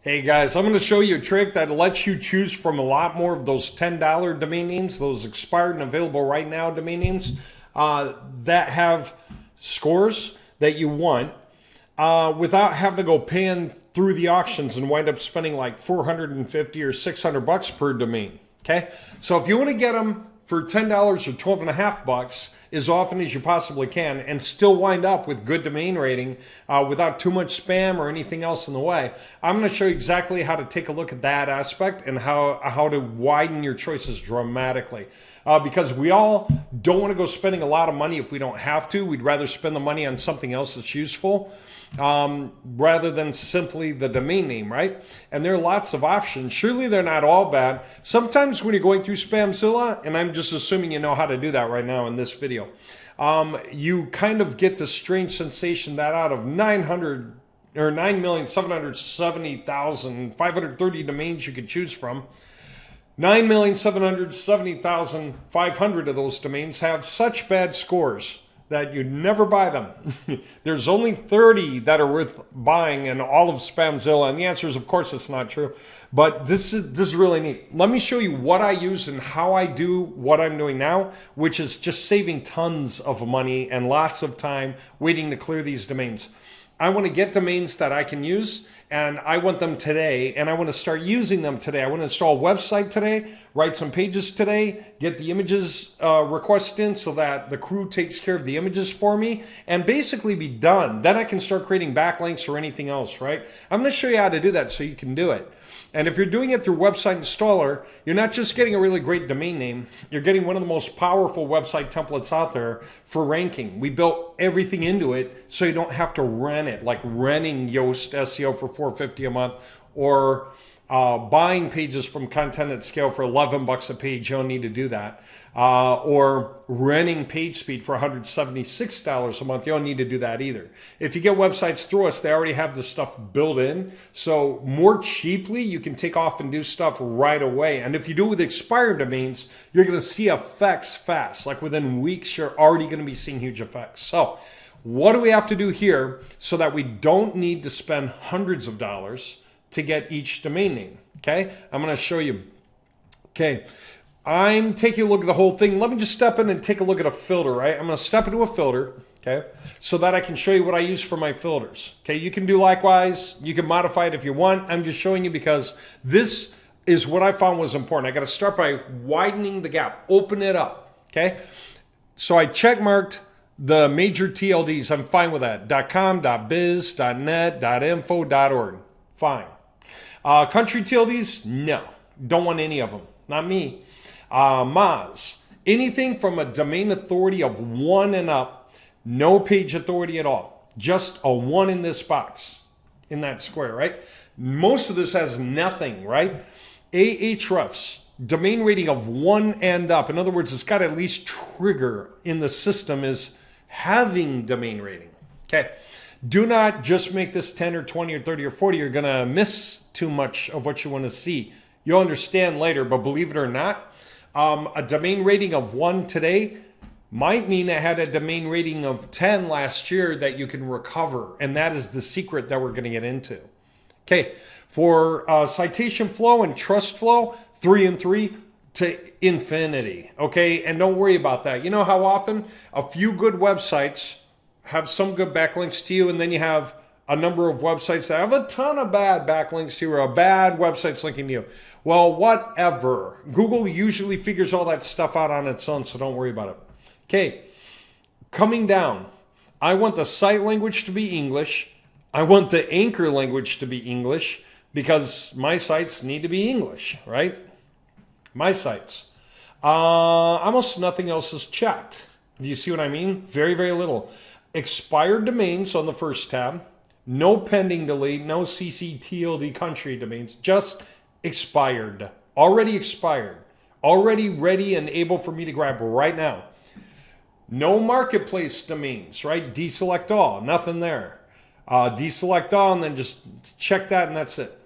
Hey guys, I'm going to show you a trick that lets you choose from a lot more of those $10 domain names, those expired and available right now domain names that have scores that you want without having to go paying through the auctions and wind up spending like 450 or 600 bucks per domain. Okay, so if you want to get them for $10 or 12 and a half bucks as often as you possibly can and still wind up with good domain rating without too much spam or anything else in the way, I'm going to show you exactly how to take a look at that aspect and how to widen your choices dramatically. Because we all don't want to go spending a lot of money if we don't have to. We'd rather spend the money on something else that's useful rather than simply the domain name, right? And there are lots of options. Surely they're not all bad. Sometimes when you're going through Spamzilla, and I'm just assuming you know how to do that right now in this video, you kind of get the strange sensation that out of 9,770,530 domains you could choose from, 9,770,500 of those domains have such bad scores that you'd never buy them. There's only 30 that are worth buying in all of Spamzilla, and the answer is, of course, it's not true. But this is really neat. Let me show you what I use and how I do what I'm doing now, which is just saving tons of money and lots of time waiting to clear these domains. I want to get domains that I can use, and I want them today, and I want to start using them today. I want to install a website today, write some pages today, get the images request in so that the crew takes care of the images for me, and basically be done. Then I can start creating backlinks or anything else, right? I'm going to show you how to do that so you can do it. And if you're doing it through Website Installer, you're not just getting a really great domain name, you're getting one of the most powerful website templates out there for ranking. We built everything into it so you don't have to rent it, like renting Yoast SEO for $4.50 a month or buying pages from Content at Scale for 11 bucks a page. You don't need to do that. Or renting PageSpeed for $176 a month. You don't need to do that either. If you get websites through us, they already have this stuff built in. So more cheaply, you can take off and do stuff right away. And if you do it with expired domains, you're going to see effects fast. Like within weeks, you're already going to be seeing huge effects. So what do we have to do here so that we don't need to spend hundreds of dollars to get each domain name? Okay, I'm going to show you. Okay, I'm taking a look at the whole thing. Let me just step in and take a look at a filter, right? I'm going to step into a filter, okay, so that I can show you what I use for my filters. Okay, you can do likewise. You can modify it if you want. I'm just showing you because this is what I found was important. I got to start by widening the gap, open it up, okay? So I check marked the major TLDs. I'm fine with that. .com, .biz, .net, .info, .org. Fine. Country TLDs? No. Don't want any of them. Not me. Moz. Anything from a domain authority of 1 and up, no page authority at all. Just a 1 in this box, in that square, right? Most of this has nothing, right? Ahrefs. Domain rating of 1 and up. In other words, it's got to at least trigger in the system is having domain rating. Okay. Do not just make this 10 or 20 or 30 or 40. You're going to miss too much of what you want to see. You'll understand later, but believe it or not, a domain rating of 1 today might mean it had a domain rating of 10 last year that you can recover. And that is the secret that we're going to get into. Okay, for citation flow and trust flow, 3 and 3 to infinity. Okay, and don't worry about that. You know how often a few good websites have some good backlinks to you, and then you have a number of websites that have a ton of bad backlinks to you or a bad website's linking to you. Well, whatever. Google usually figures all that stuff out on its own, so don't worry about it. Okay, coming down. I want the site language to be English. I want the anchor language to be English because my sites need to be English, right? My sites. Almost nothing else is checked. Do you see what I mean? Very, very little. Expired domains on the first tab. No pending delete, no CCTLD country domains, just expired, already ready and able for me to grab right now. No marketplace domains, right? Deselect all, nothing there. Deselect all and then just check that and that's it.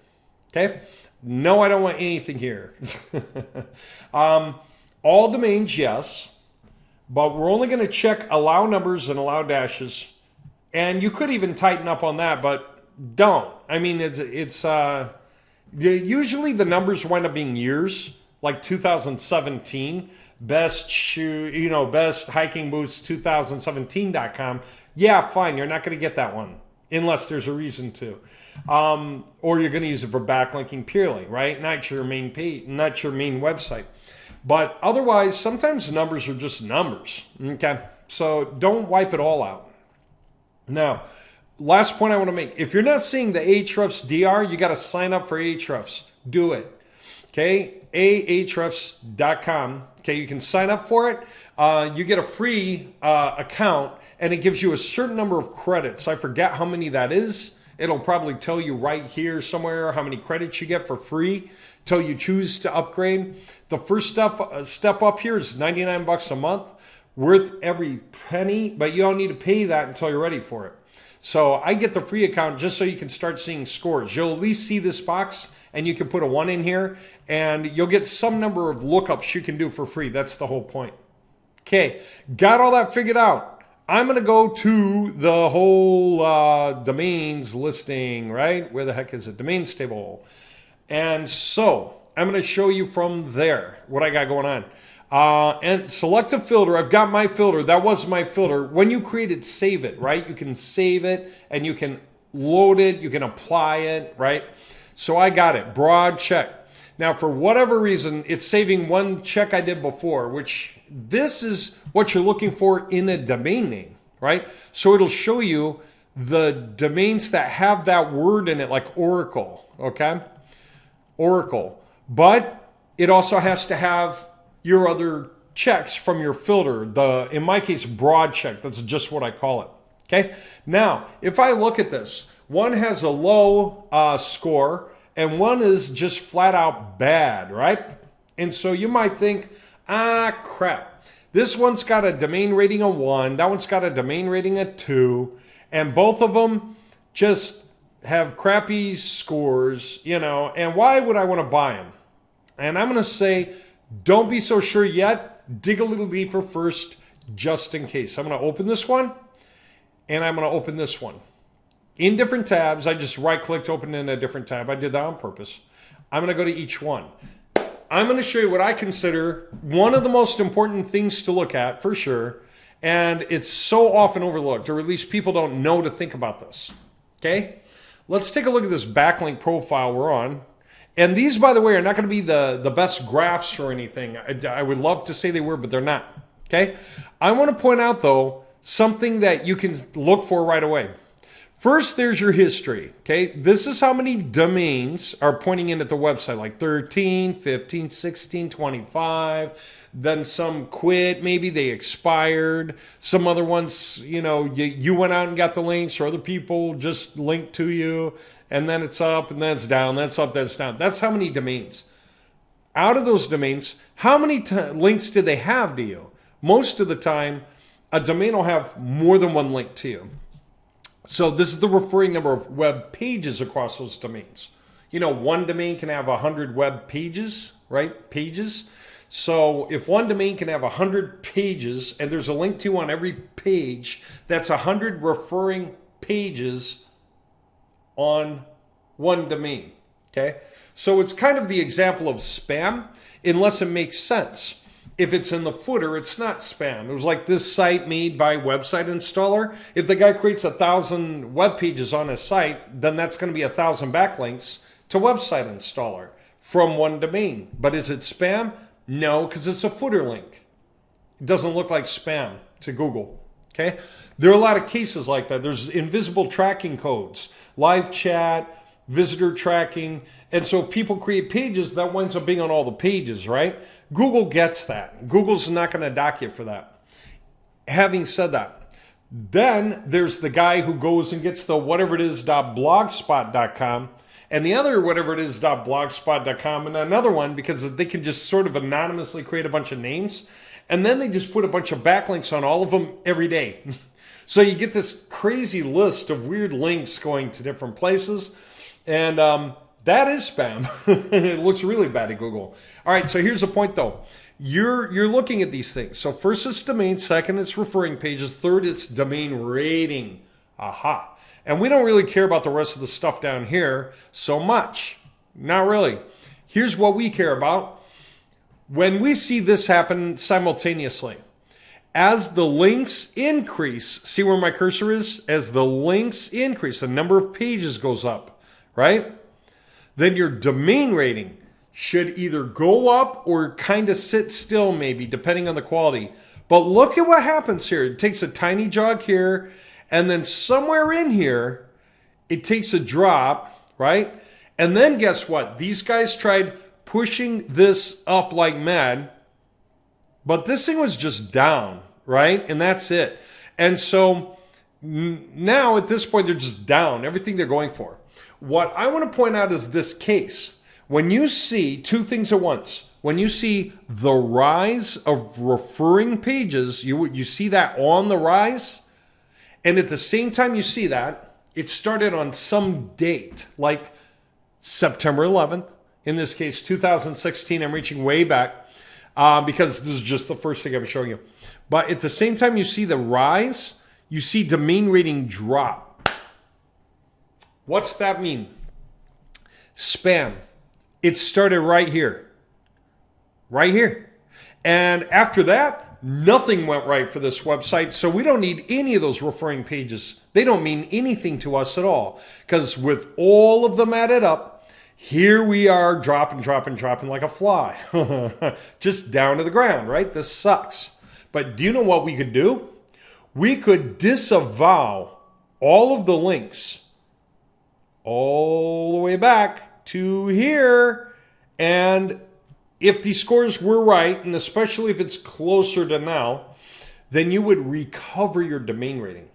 Okay? No, I don't want anything here. All domains, yes. But we're only going to check allow numbers and allow dashes. And you could even tighten up on that, but don't. I mean, it's Usually the numbers wind up being years, like 2017, best shoe, best hiking boots 2017.com. Yeah, fine. You're not going to get that one unless there's a reason to. Or you're going to use it for backlinking purely, right? Not your main page, not your main website. But otherwise, sometimes numbers are just numbers. Okay. So don't wipe it all out. Now, last point I want to make. If you're not seeing the Ahrefs DR, you got to sign up for Ahrefs. Do it. Okay. Ahrefs.com. Okay. You can sign up for it. You get a free account and it gives you a certain number of credits. I forget how many that is. It'll probably tell you right here somewhere how many credits you get for free till you choose to upgrade. The first step up here is $99 a month, worth every penny, but you don't need to pay that until you're ready for it. So I get the free account just so you can start seeing scores. You'll at least see this box and you can put a 1 in here and you'll get some number of lookups you can do for free. That's the whole point. Okay, got all that figured out. I'm going to go to the whole domains listing, right? Where the heck is it? Domains table. And so I'm going to show you from there what I got going on. And select a filter. I've got my filter. That was my filter. When you create it, save it, right? You can save it and you can load it. You can apply it, right? So I got it. Broad check. Now, for whatever reason, it's saving one check I did before, which this is what you're looking for in a domain name, right? So it'll show you the domains that have that word in it, like Oracle, okay? Oracle. But it also has to have your other checks from your filter. In my case, broad check. That's just what I call it, okay? Now, if I look at this, one has a low score, and one is just flat out bad, right? And so you might think, crap. This one's got a domain rating of 1. That one's got a domain rating of 2. And both of them just have crappy scores, and why would I want to buy them? And I'm going to say, don't be so sure yet. Dig a little deeper first, just in case. I'm going to open this one, and I'm going to open this one. In different tabs, I just right-clicked, open in a different tab. I did that on purpose. I'm going to go to each one. I'm going to show you what I consider one of the most important things to look at, for sure. And it's so often overlooked, or at least people don't know to think about this. Okay? Let's take a look at this backlink profile we're on. And these, by the way, are not going to be the best graphs or anything. I would love to say they were, but they're not. Okay? I want to point out, though, something that you can look for right away. First, there's your history, okay? This is how many domains are pointing in at the website, like 13, 15, 16, 25. Then some quit, maybe they expired. Some other ones, you went out and got the links, or other people just linked to you, and then it's up, and then it's down, that's up, that's down. That's how many domains. Out of those domains, how many links did they have to you? Most of the time, a domain will have more than one link to you. So this is the referring number of web pages across those domains. One domain can have 100 web pages, right? Pages. So if one domain can have 100 pages and there's a link to on every page, that's 100 referring pages on one domain, okay? So it's kind of the example of spam, unless it makes sense. If it's in the footer, it's not spam. It was like this site made by Website Installer. If the guy creates 1,000 web pages on his site, then that's going to be 1,000 backlinks to Website Installer from one domain. But is it spam? No, because it's a footer link. It doesn't look like spam to Google. Okay? There are a lot of cases like that. There's invisible tracking codes, live chat, visitor tracking. And so if people create pages, that winds up being on all the pages, right? Google gets that. Google's not going to dock you for that. Having said that, then there's the guy who goes and gets the whatever it is .blogspot.com and the other whatever it is .blogspot.com and another one, because they can just sort of anonymously create a bunch of names and then they just put a bunch of backlinks on all of them every day. So you get this crazy list of weird links going to different places, and that is spam. It looks really bad at Google. All right, so here's the point though. You're looking at these things. So first it's domain, second it's referring pages, third it's domain rating. Aha. And we don't really care about the rest of the stuff down here so much. Not really. Here's what we care about. When we see this happen simultaneously, as the links increase, see where my cursor is? As the links increase, the number of pages goes up, right? Then your domain rating should either go up or kind of sit still maybe, depending on the quality. But look at what happens here. It takes a tiny jog here, and then somewhere in here, it takes a drop, right? And then guess what? These guys tried pushing this up like mad, but this thing was just down, right? And that's it. And so now at this point, they're just down, everything they're going for. What I want to point out is this case. When you see two things at once, when you see the rise of referring pages, you see that on the rise, and at the same time you see that, it started on some date, like September 11th, in this case 2016. I'm reaching way back because this is just the first thing I'm showing you. But at the same time you see the rise, you see domain rating drop. What's that mean? Spam. It started right here. Right here. And after that, nothing went right for this website. So we don't need any of those referring pages. They don't mean anything to us at all. Because with all of them added up, here we are dropping like a fly. Just down to the ground, right? This sucks. But do you know what we could do? We could disavow all of the links all the way back to here. And if the scores were right, and especially if it's closer to now, then you would recover your domain rating.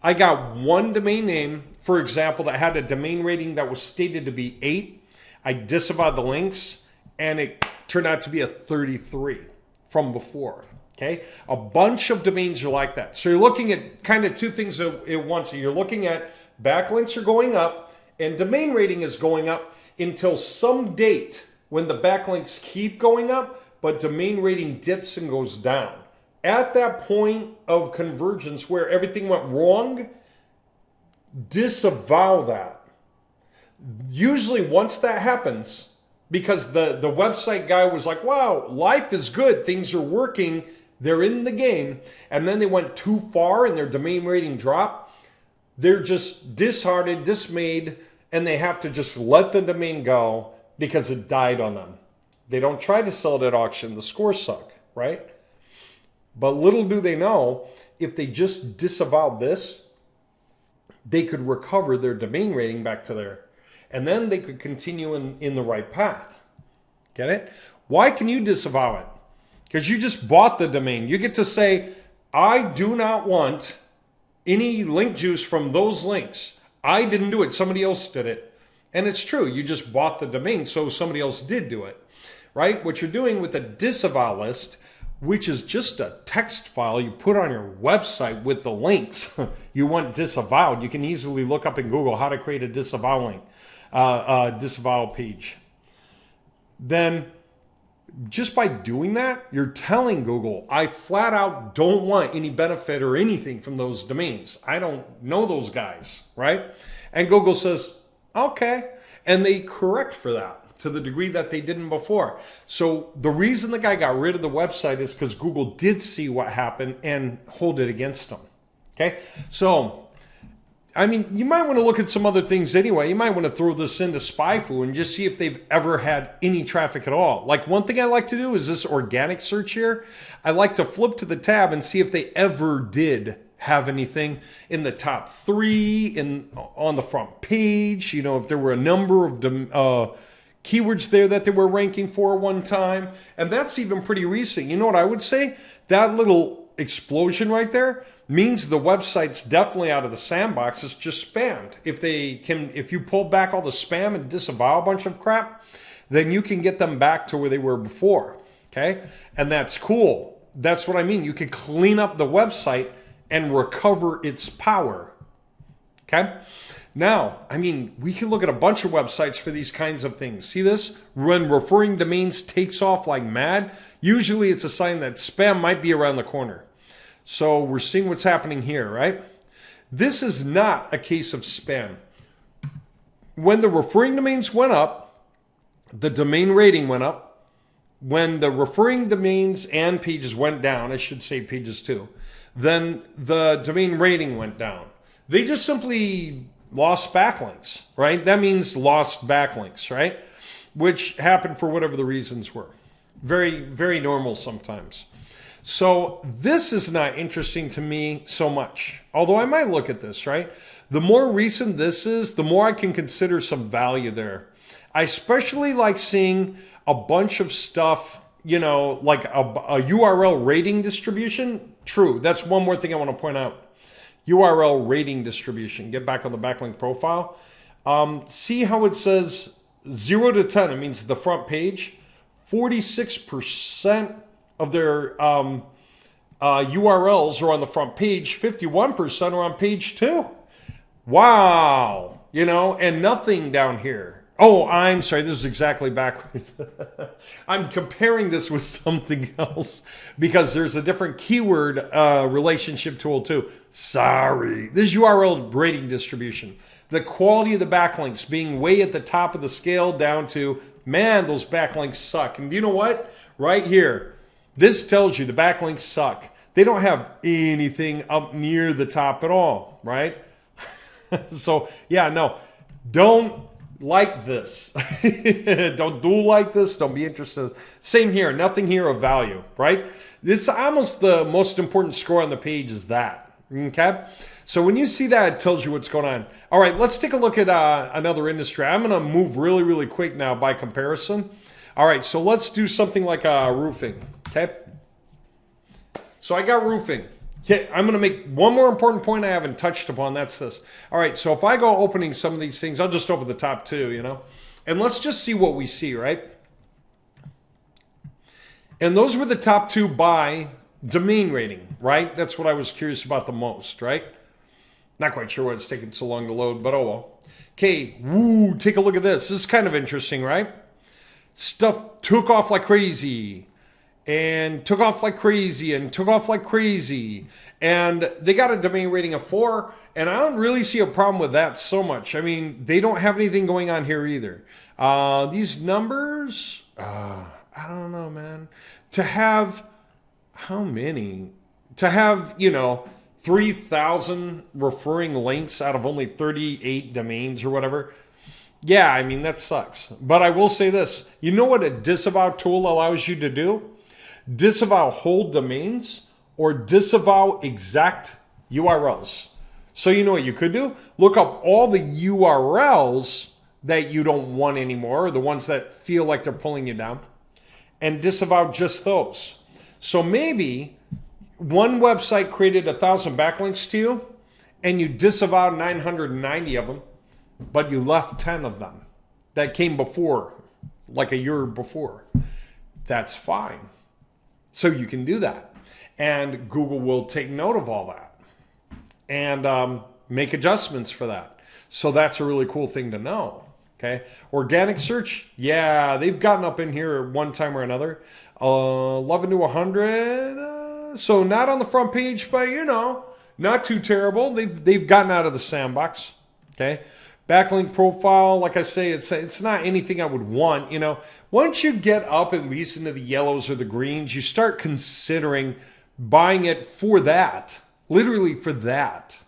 I got one domain name, for example, that had a domain rating that was stated to be 8. I disavowed the links, and it turned out to be a 33 from before. Okay, a bunch of domains are like that. So you're looking at kind of two things at once. You're looking at backlinks are going up, and domain rating is going up until some date when the backlinks keep going up, but domain rating dips and goes down. At that point of convergence where everything went wrong, disavow that. Usually once that happens, because the website guy was like, wow, life is good, things are working, they're in the game, and then they went too far and their domain rating dropped, they're just disheartened, dismayed, and they have to just let the domain go because it died on them. They don't try to sell it at auction. The scores suck, right? But little do they know, if they just disavowed this, they could recover their domain rating back to there. And then they could continue in the right path. Get it? Why can you disavow it? Because you just bought the domain. You get to say, I do not want any link juice from those links. I didn't do it. Somebody else did it. And it's true. You just bought the domain, so somebody else did do it. Right? What you're doing with a disavow list, which is just a text file you put on your website with the links you want disavowed. You can easily look up in Google how to create a disavow link, disavow page. Then just by doing that, you're telling Google, I flat out don't want any benefit or anything from those domains. I don't know those guys, right? And Google says, okay. And they correct for that to the degree that they didn't before. So the reason the guy got rid of the website is because Google did see what happened and hold it against him. Okay? So, I mean, you might want to look at some other things anyway. You might want to throw this into SpyFu and just see if they've ever had any traffic at all. Like one thing I like to do is this organic search here. I like to flip to the tab and see if they ever did have anything in the top 3 on the front page. You know, if there were a number of keywords there that they were ranking for one time. And that's even pretty recent. You know what I would say? That little explosion right there means the website's definitely out of the sandbox. It's just spammed. If you pull back all the spam and disavow a bunch of crap, then you can get them back to where they were before. Okay? And that's cool. That's what I mean. You can clean up the website and recover its power. Okay? Now, I mean, we can look at a bunch of websites for these kinds of things. See this? When referring domains takes off like mad, usually it's a sign that spam might be around the corner. So we're seeing what's happening here, right? This is not a case of spam. When the referring domains went up, the domain rating went up. When the referring domains and pages went down, I should say pages too, then the domain rating went down. They just simply lost backlinks, right? That means lost backlinks, right? Which happened for whatever the reasons were. Very, very normal sometimes. So this is not interesting to me so much, although I might look at this, right? The more recent this is, the more I can consider some value there. I especially like seeing a bunch of stuff, you know, like a URL rating distribution. True, that's one more thing I want to point out. URL rating distribution. Get back on the backlink profile. See how it says 0 to 10. It means the front page. 46% of their URLs are on the front page. 51% are on page 2. Wow. You know, and nothing down here. Oh, I'm sorry. This is exactly backwards. I'm comparing this with something else because there's a different keyword relationship tool too. Sorry. This URL rating distribution. The quality of the backlinks being way at the top of the scale down to, man, those backlinks suck. And you know what? Right here, this tells you the backlinks suck. They don't have anything up near the top at all, right? So, yeah, no, don't like this. Don't do like this. Don't be interested. Same here. Nothing here of value, right? It's almost the most important score on the page is that. Okay? So when you see that, it tells you what's going on. All right, let's take a look at another industry. I'm going to move really, really quick now by comparison. All right, so let's do something like roofing. Okay? So I got roofing. Okay, I'm going to make one more important point I haven't touched upon. That's this. All right, so if I go opening some of these things, I'll just open the top two, you know. And let's just see what we see, right? And those were the top two by domain rating, right? That's what I was curious about the most, right? Not quite sure why it's taking so long to load, but oh well. Okay, woo, take a look at this. This is kind of interesting, right? Stuff took off like crazy. And took off like crazy and took off like crazy. And they got a domain rating of 4. And I don't really see a problem with that so much. I mean, they don't have anything going on here either. These numbers, I don't know, man. To have, how many? To have, you know, 3,000 referring links out of only 38 domains or whatever. Yeah, I mean, that sucks. But I will say this. You know what a disavow tool allows you to do? Disavow whole domains or disavow exact URLs. So you know what you could do? Look up all the URLs that you don't want anymore, or the ones that feel like they're pulling you down, and disavow just those. So maybe one website created 1,000 backlinks to you, and you disavowed 990 of them, but you left 10 of them that came before, like a year before. That's fine. So you can do that. And Google will take note of all that and make adjustments for that. So that's a really cool thing to know. Okay. Organic search. Yeah, they've gotten up in here at one time or another. 11 to 100. So not on the front page, but you know, not too terrible. They've gotten out of the sandbox. Okay. Backlink profile, like I say, it's not anything I would want. You know, once you get up at least into the yellows or the greens, you start considering buying it for that, literally for that.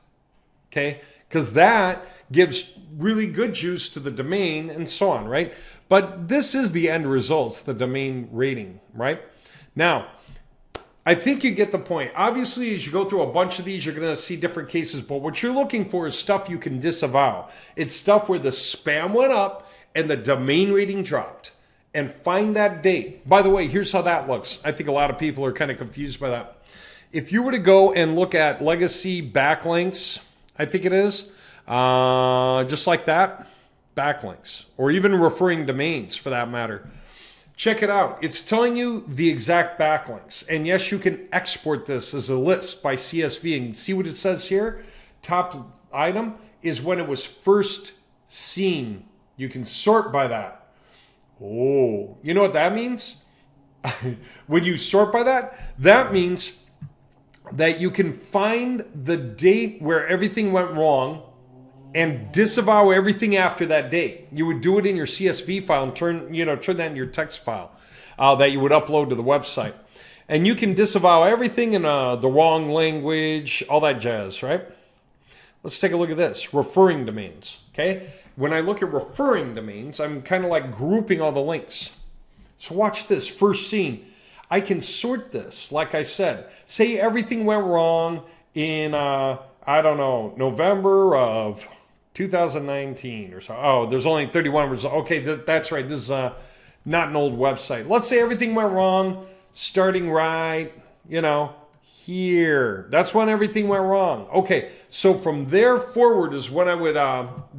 Okay, because that gives really good juice to the domain and so on, right? But this is the end results, the domain rating, right? Now, I think you get the point. Obviously, as you go through a bunch of these, you're going to see different cases. But what you're looking for is stuff you can disavow. It's stuff where the spam went up and the domain rating dropped. And find that date. By the way, here's how that looks. I think a lot of people are kind of confused by that. If you were to go and look at legacy backlinks, I think it is, just like that, backlinks. Or even referring domains for that matter. Check it out. It's telling you the exact backlinks. And yes, you can export this as a list by CSV. And see what it says here? Top item is when it was first seen. You can sort by that. Oh, you know what that means? When you sort by that, that means that you can find the date where everything went wrong and disavow everything after that date. You would do it in your CSV file and turn that into your text file that you would upload to the website. And you can disavow everything in the wrong language, all that jazz, right? Let's take a look at this, referring domains, okay? When I look at referring domains, I'm kind of like grouping all the links. So watch this, first scene. I can sort this, like I said. Say everything went wrong in, November of 2019 or so. Oh, there's only 31 results. Okay, that's right. This is not an old website. Let's say everything went wrong, starting right, here. That's when everything went wrong. Okay, so from there forward is when I would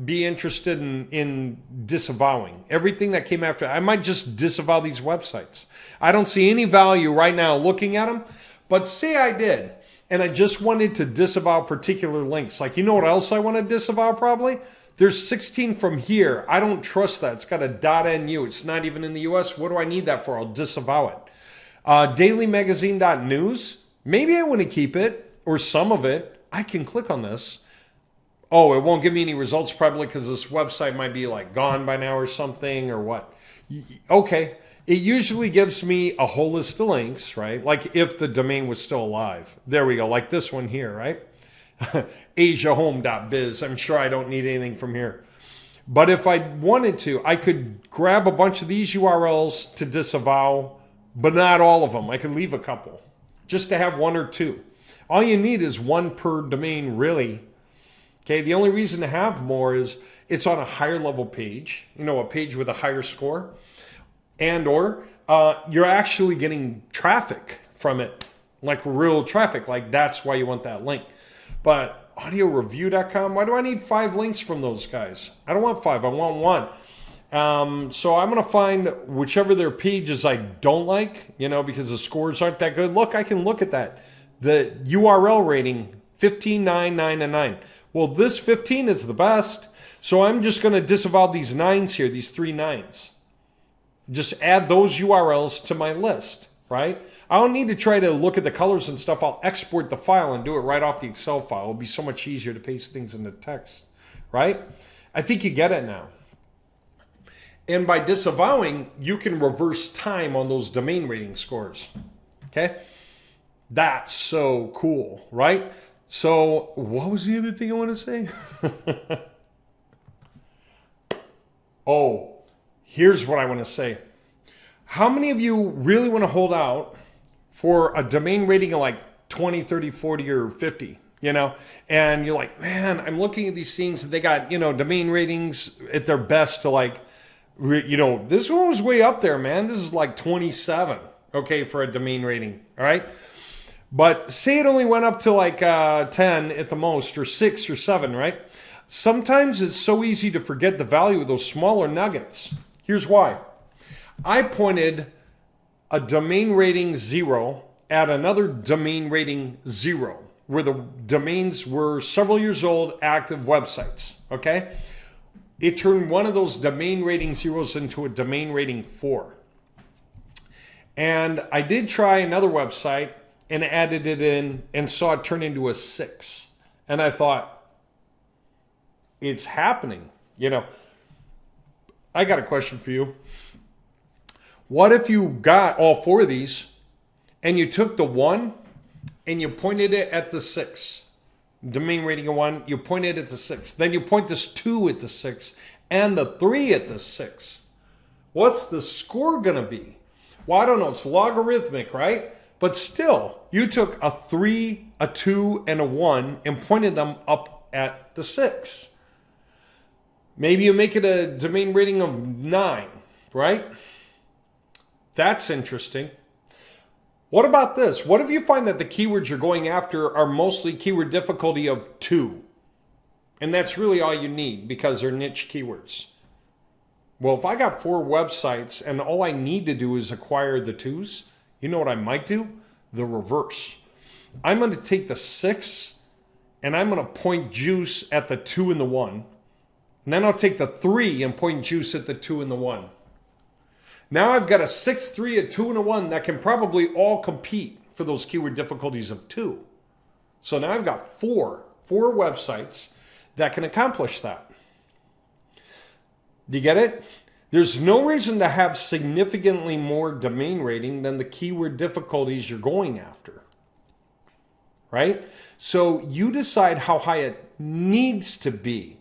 be interested in disavowing. Everything that came after, I might just disavow these websites. I don't see any value right now looking at them, but say I did, and I just wanted to disavow particular links. Like, you know what else I want to disavow probably? There's 16 from here. I don't trust that. It's got a .nu. It's not even in the US. What do I need that for? I'll disavow it. Dailymagazine.news. Maybe I want to keep it or some of it. I can click on this. Oh, it won't give me any results probably because this website might be like gone by now or something or what. Okay. It usually gives me a whole list of links, right? Like if the domain was still alive. There we go. Like this one here, right? asiahome.biz. I'm sure I don't need anything from here. But if I wanted to, I could grab a bunch of these URLs to disavow, but not all of them. I could leave a couple just to have one or two. All you need is one per domain, really. Okay, the only reason to have more is it's on a higher level page, a page with a higher score, and or you're actually getting traffic from it, like real traffic. Like that's why you want that link. But audioreview.com, why do I need 5 links from those guys? I don't want 5, I want 1. So I'm going to find whichever their pages I don't like, because the scores aren't that good. Look, I can look at that. The URL rating, 15, 9, 9, and 9. Well, this 15 is the best. So I'm just going to disavow these 9s here, these 3 9s. Just add those URLs to my list, right? I don't need to try to look at the colors and stuff. I'll export the file and do it right off the Excel file. It'll be so much easier to paste things into text, right? I think you get it now. And by disavowing, you can reverse time on those domain rating scores, okay? That's so cool, right? So what was the other thing I want to say? Oh, here's what I want to say. How many of you really want to hold out for a domain rating of like 20, 30, 40, or 50, and you're like, man, I'm looking at these things and they got, domain ratings at their best to like, this one was way up there, man. This is like 27, okay, for a domain rating, all right? But say it only went up to like 10 at the most, or 6 or 7, right? Sometimes it's so easy to forget the value of those smaller nuggets. Here's why. I pointed a domain rating 0 at another domain rating 0, where the domains were several years old, active websites, okay? It turned one of those domain rating 0s into a domain rating 4. And I did try another website and added it in and saw it turn into a 6. And I thought, it's happening. I got a question for you. What if you got all 4 of these and you took the 1 and you pointed it at the 6? Domain rating of 1, you point it at the 6. Then you point this 2 at the 6 and the 3 at the 6. What's the score going to be? Well, I don't know. It's logarithmic, right? But still, you took a 3, a 2, and a 1 and pointed them up at the 6. Maybe you make it a domain rating of 9, right? That's interesting. What about this? What if you find that the keywords you're going after are mostly keyword difficulty of 2? And that's really all you need because they're niche keywords. Well, if I got 4 websites and all I need to do is acquire the 2s, you know what I might do? The reverse. I'm going to take the 6 and I'm going to point juice at the 2 and the 1. And then I'll take the 3 and point juice at the 2 and the 1. Now I've got a 6, 3, a 2, and a 1 that can probably all compete for those keyword difficulties of 2. So now I've got four websites that can accomplish that. Do you get it? There's no reason to have significantly more domain rating than the keyword difficulties you're going after. Right? So you decide how high it needs to be,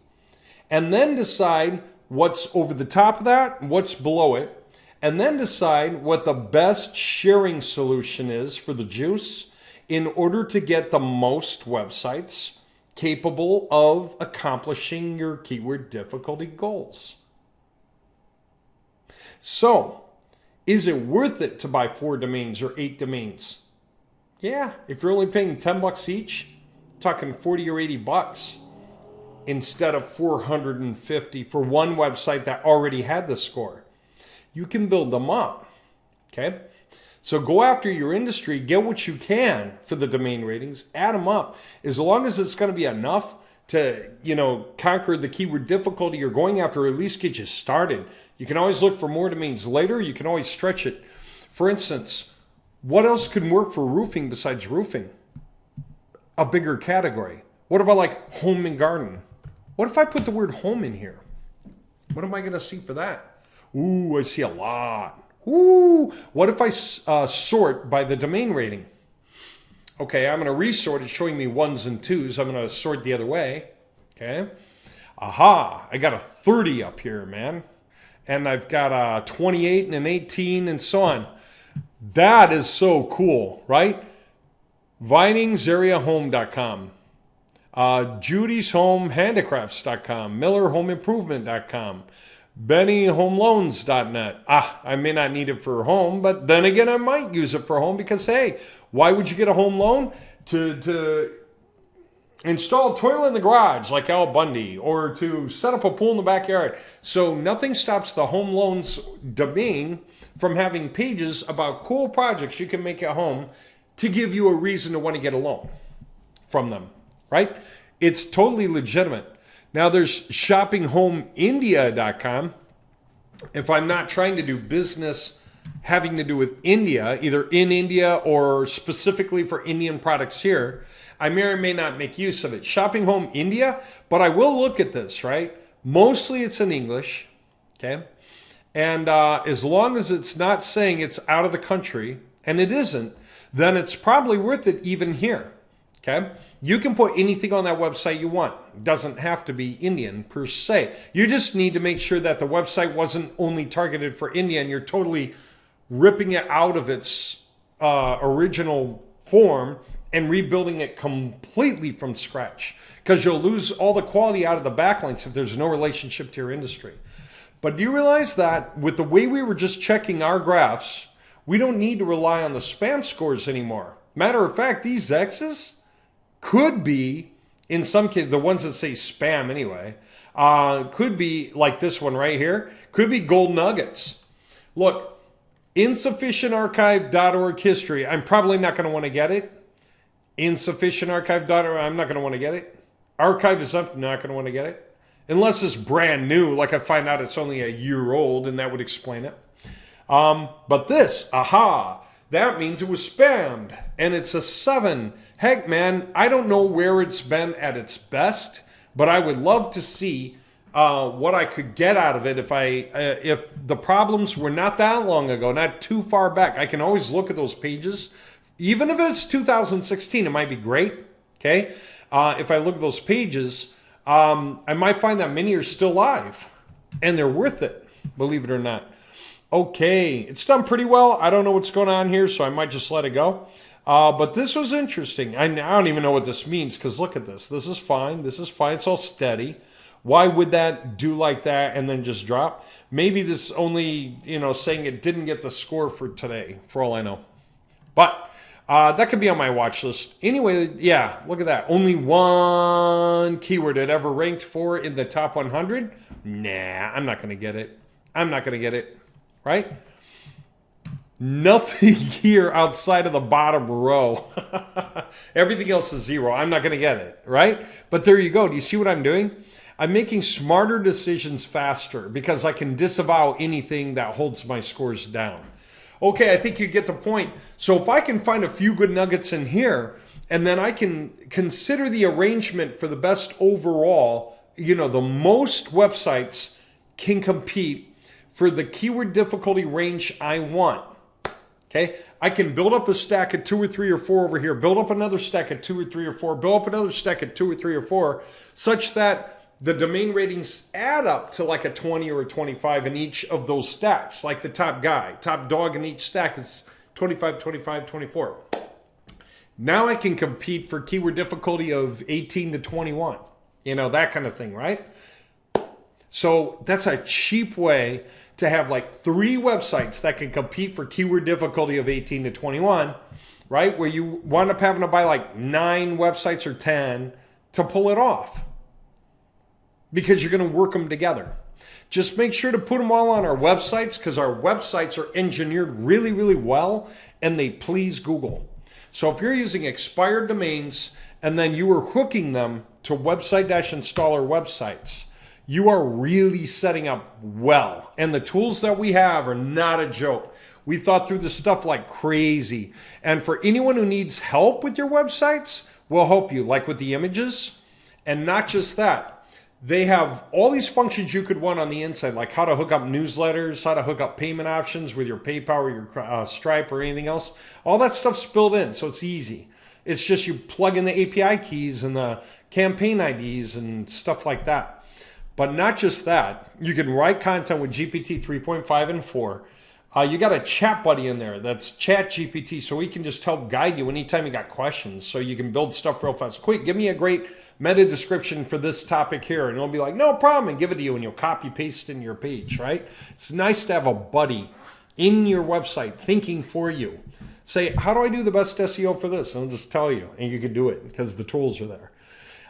and then decide what's over the top of that, what's below it, and then decide what the best sharing solution is for the juice in order to get the most websites capable of accomplishing your keyword difficulty goals. So, is it worth it to buy 4 domains or 8 domains? Yeah, if you're only paying $10 each, talking 40 or 80 bucks instead of 450 for one website that already had the score. You can build them up. Okay? So go after your industry, get what you can for the domain ratings, add them up. As long as it's going to be enough to, conquer the keyword difficulty you're going after, or at least get you started. You can always look for more domains later. You can always stretch it. For instance, what else can work for roofing besides roofing? A bigger category. What about like home and garden? What if I put the word home in here? What am I going to see for that? Ooh, I see a lot. Ooh, what if I sort by the domain rating? Okay, I'm going to resort. It's showing me 1s and 2s. I'm going to sort the other way. Okay. Aha, I got a 30 up here, man. And I've got a 28 and an 18 and so on. That is so cool, right? ViningsAreaHome.com, Judy'sHomeHandicrafts.com, MillerHomeImprovement.com, BennyHomeLoans.net. I may not need it for home, but then again, I might use it for home because, hey, why would you get a home loan? To install a toilet in the garage like Al Bundy, or to set up a pool in the backyard. So nothing stops the home loans domain from having pages about cool projects you can make at home to give you a reason to want to get a loan from them, right? It's totally legitimate. Now there's shoppinghomeindia.com. If I'm not trying to do business having to do with India, either in India or specifically for Indian products here, I may or may not make use of it. Shopping Home India, but I will look at this, right? Mostly it's in English, okay? And as long as it's not saying it's out of the country, and it isn't, then it's probably worth it even here, okay? You can put anything on that website you want. It doesn't have to be Indian per se. You just need to make sure that the website wasn't only targeted for India and you're totally ripping it out of its original form and rebuilding it completely from scratch, because you'll lose all the quality out of the backlinks if there's no relationship to your industry. But do you realize that with the way we were just checking our graphs, we don't need to rely on the spam scores anymore? Matter of fact, these X's could be, in some cases, the ones that say spam anyway, could be like this one right here, could be gold nuggets. Look, insufficientarchive.org history, I'm probably not going to want to get it. Insufficientarchive.org, I'm not going to want to get it. Archive is up, not going to want to get it. Unless it's brand new, like I find out it's only a year old, and that would explain it. But this, that means it was spammed, and it's a 7. Heck, man, I don't know where it's been at its best, but I would love to see what I could get out of it if the problems were not that long ago, not too far back. I can always look at those pages. Even if it's 2016, it might be great, okay? If I look at those pages, I might find that many are still live, and they're worth it, believe it or not. Okay, it's done pretty well. I don't know what's going on here, so I might just let it go. But this was interesting. I don't even know what this means, because look at this. This is fine. This is fine. It's all steady. Why would that do like that and then just drop? Maybe this only, saying it didn't get the score for today, for all I know. But that could be on my watch list. Anyway, yeah, look at that. Only one keyword it ever ranked for in the top 100. Nah, I'm not going to get it. I'm not going to get it. Right? Nothing here outside of the bottom row. Everything else is 0. I'm not going to get it. Right? But there you go. Do you see what I'm doing? I'm making smarter decisions faster because I can disavow anything that holds my scores down. Okay, I think you get the point. So if I can find a few good nuggets in here, And then I can consider the arrangement for the best overall. The most websites can compete for the keyword difficulty range I want. Okay, I can build up a stack of 2 or 3 or 4 over here, build up another stack of 2 or 3 or 4, build up another stack of 2 or 3 or 4, such that the domain ratings add up to like a 20 or a 25 in each of those stacks. Like the top dog in each stack is 25, 25, 24. Now I can compete for keyword difficulty of 18 to 21, that kind of thing, right? So that's a cheap way to have like 3 websites that can compete for keyword difficulty of 18 to 21, right? Where you wind up having to buy like 9 websites or 10 to pull it off, because you're going to work them together. Just make sure to put them all on our websites, because our websites are engineered really, really well, and they please Google. So if you're using expired domains and then you are hooking them to website-installer websites, you are really setting up well. And the tools that we have are not a joke. We thought through this stuff like crazy. And for anyone who needs help with your websites, we'll help you, like with the images. And not just that, they have all these functions you could want on the inside, like how to hook up newsletters, how to hook up payment options with your PayPal or your Stripe or anything else. All that stuff's built in, so it's easy. It's just you plug in the API keys and the campaign IDs and stuff like that. But not just that, you can write content with GPT 3.5 and 4. You got a chat buddy in there that's Chat GPT, so he can just help guide you anytime you got questions, so you can build stuff real fast. Quick, give me a great meta description for this topic here, and it'll be like, no problem, and give it to you, and you'll copy paste in your page, right? It's nice to have a buddy in your website thinking for you. Say, how do I do the best SEO for this? And I'll just tell you, and you can do it because the tools are there.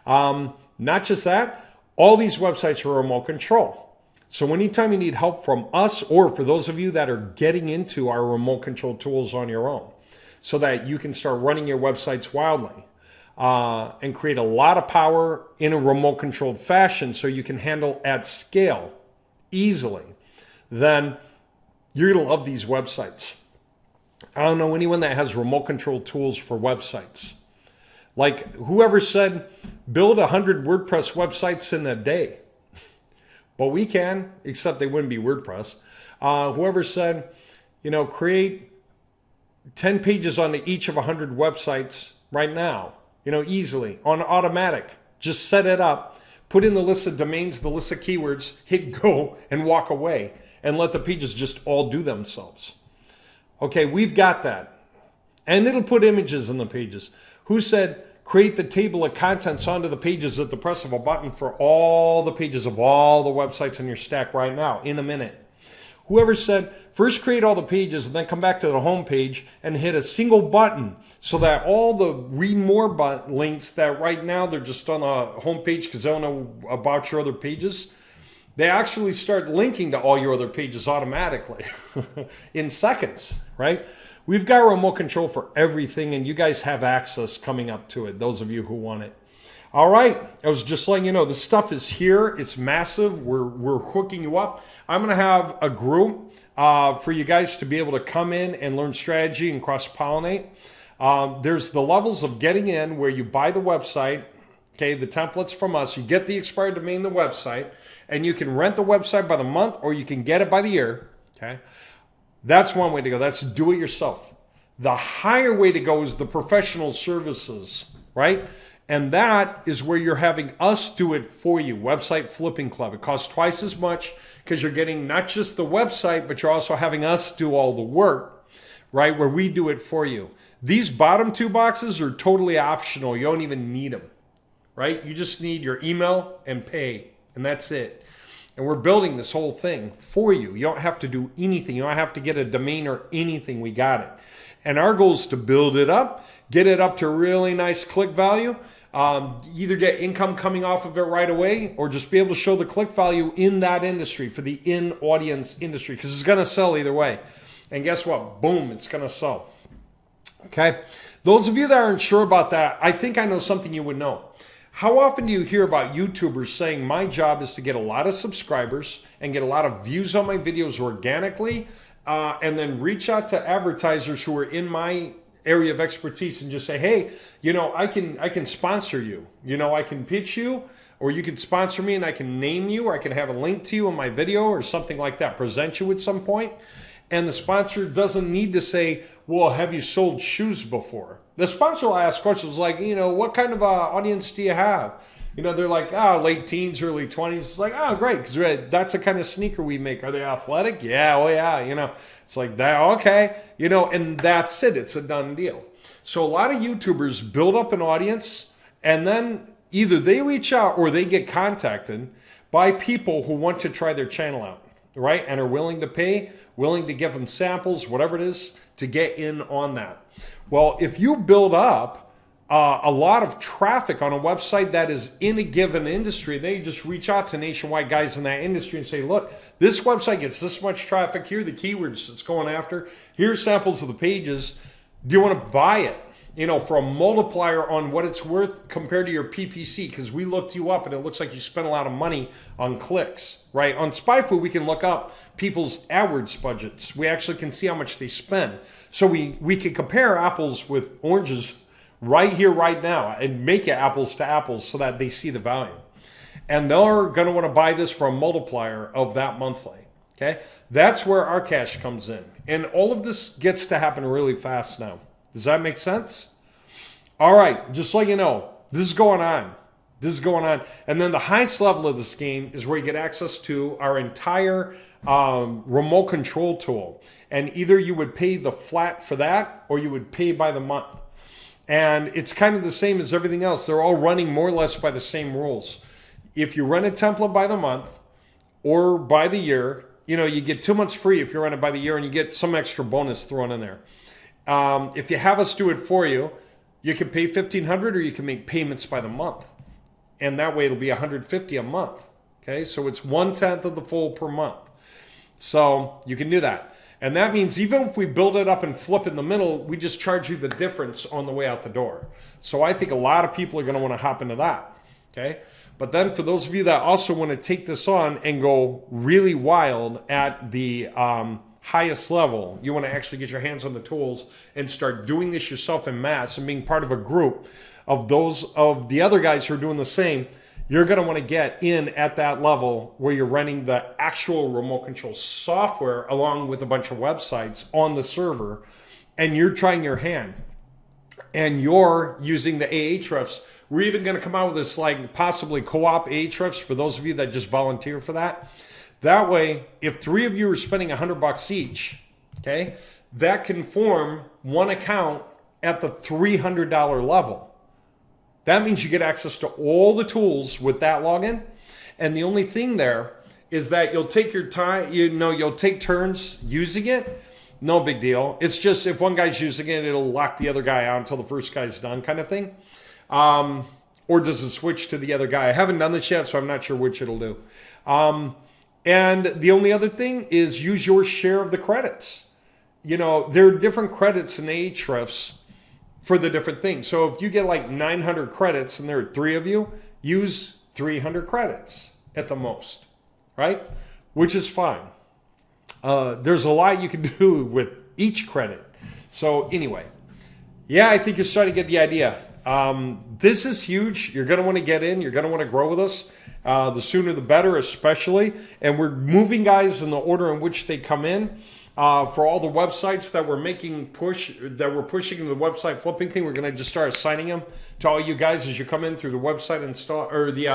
Not just that, all these websites are remote control. So anytime you need help from us, or for those of you that are getting into our remote control tools on your own, so that you can start running your websites wildly and create a lot of power in a remote controlled fashion, so you can handle at scale easily, then you're going to love these websites. I don't know anyone that has remote control tools for websites. Like whoever said, build 100 WordPress websites in a day. But we can, except they wouldn't be WordPress. Whoever said, create 10 pages on each of 100 websites right now, easily, on automatic. Just set it up, put in the list of domains, the list of keywords, hit go, and walk away, and let the pages just all do themselves. Okay, we've got that. And it'll put images in the pages. Who said, create the table of contents onto the pages at the press of a button for all the pages of all the websites in your stack right now, in a minute? Whoever said, first create all the pages and then come back to the home page and hit a single button, so that all the read more links that right now they're just on the home page because they don't know about your other pages, they actually start linking to all your other pages automatically in seconds, right? We've got remote control for everything, and you guys have access coming up to it, those of you who want it. All right, I was just letting you know, the stuff is here. It's massive. We're hooking you up. I'm going to have a group for you guys to be able to come in and learn strategy and cross-pollinate. There's the levels of getting in where you buy the website, okay, the templates from us. You get the expired domain, the website, and you can rent the website by the month, or you can get it by the year, okay? That's one way to go. That's do it yourself. The higher way to go is the professional services, right? And that is where you're having us do it for you. Website Flipping Club. It costs twice as much because you're getting not just the website, but you're also having us do all the work, right? Where we do it for you. These bottom 2 boxes are totally optional. You don't even need them, right? You just need your email and pay, and that's it. And we're building this whole thing for you. You don't have to do anything. You don't have to get a domain or anything. We got it. And our goal is to build it up, get it up to really nice click value, either get income coming off of it right away, or just be able to show the click value in that industry, for the in-audience industry, because it's going to sell either way. And guess what? Boom, it's going to sell. Okay? Those of you that aren't sure about that, I think I know something you would know. How often do you hear about YouTubers saying, my job is to get a lot of subscribers and get a lot of views on my videos organically, and then reach out to advertisers who are in my area of expertise and just say, hey, I can sponsor you. I can pitch you, or you can sponsor me and I can name you, or I can have a link to you in my video or something like that, present you at some point. And the sponsor doesn't need to say, well, have you sold shoes before? The sponsor will ask questions like, what kind of audience do you have? They're like, late teens, early 20s. It's like, great, because that's the kind of sneaker we make. Are they athletic? Yeah, oh yeah, It's like that, okay. And that's it. It's a done deal. So a lot of YouTubers build up an audience, and then either they reach out or they get contacted by people who want to try their channel out, right? And are willing to pay, willing to give them samples, whatever it is, to get in on that. Well, if you build up a lot of traffic on a website that is in a given industry, they just reach out to nationwide guys in that industry and say, look, this website gets this much traffic. Here are the keywords it's going after. Here's samples of the pages. Do you want to buy it? For a multiplier on what it's worth compared to your PPC, because we looked you up and it looks like you spent a lot of money on clicks, right? On SpyFu, we can look up people's AdWords budgets. We actually can see how much they spend. So we can compare apples with oranges right here, right now, and make it apples to apples so that they see the value. And they're going to want to buy this for a multiplier of that monthly. Okay, that's where our cash comes in. And all of this gets to happen really fast now. Does that make sense? All right, just so you know, this is going on. This is going on. And then the highest level of this game is where you get access to our entire remote control tool. And either you would pay the flat for that, or you would pay by the month. And it's kind of the same as everything else. They're all running more or less by the same rules. If you run a template by the month or by the year, you get 2 months free if you run it by the year, and you get some extra bonus thrown in there. If you have us do it for you, you can pay $1,500, or you can make payments by the month. And that way it'll be $150 a month. Okay, so it's 1/10 of the full per month. So you can do that. And that means even if we build it up and flip in the middle, we just charge you the difference on the way out the door. So I think a lot of people are going to want to hop into that. Okay. But then for those of you that also want to take this on and go really wild at the highest level, you want to actually get your hands on the tools and start doing this yourself in mass and being part of a group of the other guys who are doing the same, you're going to want to get in at that level where you're running the actual remote control software along with a bunch of websites on the server, and you're trying your hand and you're using the Ahrefs. We're even going to come out with this like possibly co-op Ahrefs for those of you that just volunteer for that. That way, if 3 of you are spending $100 each, okay, that can form one account at the $300 level. That means you get access to all the tools with that login. And the only thing there is that you'll take your time, you'll take turns using it. No big deal. It's just if one guy's using it, it'll lock the other guy out until the first guy's done kind of thing. Or does it switch to the other guy? I haven't done this yet, so I'm not sure which it'll do. And the only other thing is use your share of the credits. There are different credits in Ahrefs for the different things. So if you get like 900 credits and there are 3 of you, use 300 credits at the most, right? Which is fine. There's a lot you can do with each credit. So anyway, yeah, I think you're starting to get the idea. This is huge. You're going to want to get in. You're going to want to grow with us. The sooner the better, especially. And we're moving guys in the order in which they come in. For all the websites that we're pushing the website flipping thing, we're going to just start assigning them to all you guys as you come in through the website install or the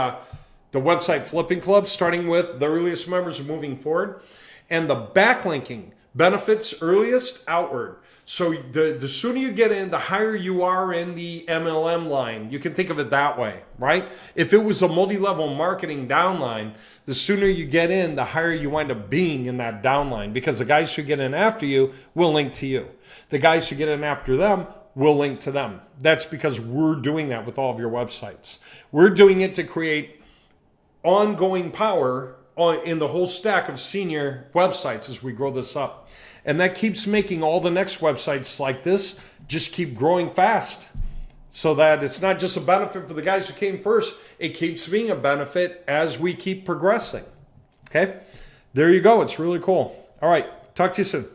website flipping club, starting with the earliest members and moving forward. And the backlinking benefits earliest outward. So the sooner you get in, the higher you are in the MLM line. You can think of it that way, right? If it was a multi-level marketing downline, the sooner you get in, the higher you wind up being in that downline, because the guys who get in after you will link to you. The guys who get in after them will link to them. That's because we're doing that with all of your websites. We're doing it to create ongoing power in the whole stack of senior websites as we grow this up. And that keeps making all the next websites like this just keep growing fast, so that it's not just a benefit for the guys who came first. It keeps being a benefit as we keep progressing. Okay, there you go. It's really cool. All right, talk to you soon.